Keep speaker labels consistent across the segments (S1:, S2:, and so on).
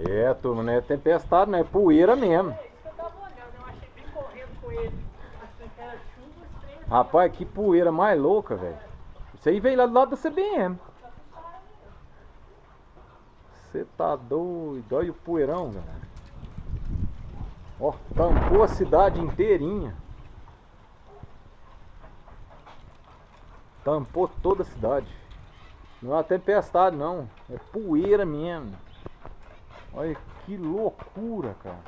S1: É, turma, não é tempestade, não é poeira mesmo.
S2: É isso que eu tava olhando, eu achei bem correndo com ele. Achei que era chuva, estranho.
S1: Rapaz, que poeira mais louca, velho. Isso aí veio lá do lado da CBM. Você tá doido, olha o poeirão, galera. Ó, tampou a cidade inteirinha. Tampou toda a cidade. Não é tempestade não, é poeira mesmo. Olha que loucura, cara.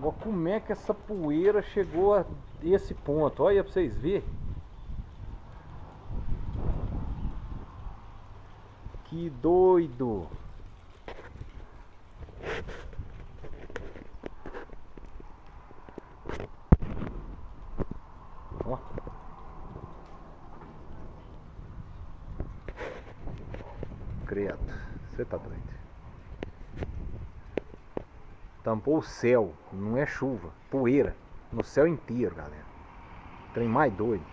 S1: Olha como é que essa poeira chegou a esse ponto. Olha pra vocês verem. Que doido. Ó. Credo, você tá doido. Tampou o céu, não é chuva, poeira no céu inteiro, galera. Trem mais doido.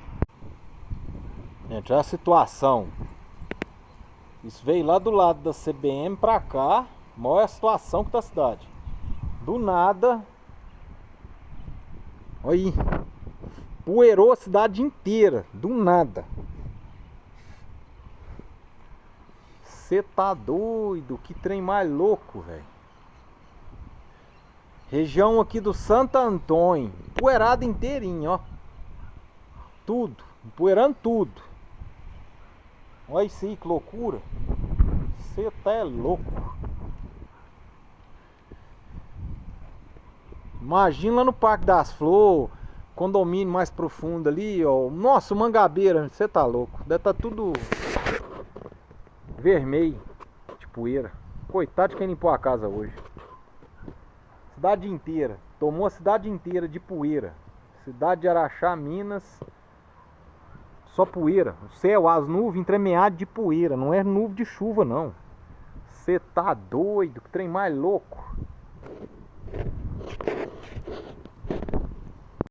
S1: Gente, olha a situação. Isso veio lá do lado da CBM pra cá. Olha a situação que tá a cidade. Do nada. Olha aí. Poeirou a cidade inteira. Do nada. Você tá doido? Que trem mais louco, velho. Região aqui do Santo Antônio. Poeirada inteirinho, ó. Tudo. Poeirando tudo. Olha isso aí, que loucura. Você tá louco. Imagina lá no Parque das Flores, condomínio mais profundo ali, ó. Nossa, Mangabeira, você tá louco. Deve tá tudo vermelho de poeira. Coitado de quem limpou a casa hoje. Cidade inteira. Tomou a cidade inteira de poeira. Cidade de Araxá, Minas. Só poeira. O céu, as nuvens entremeadas de poeira. Não é nuvem de chuva, não. Você tá doido? Que trem mais louco.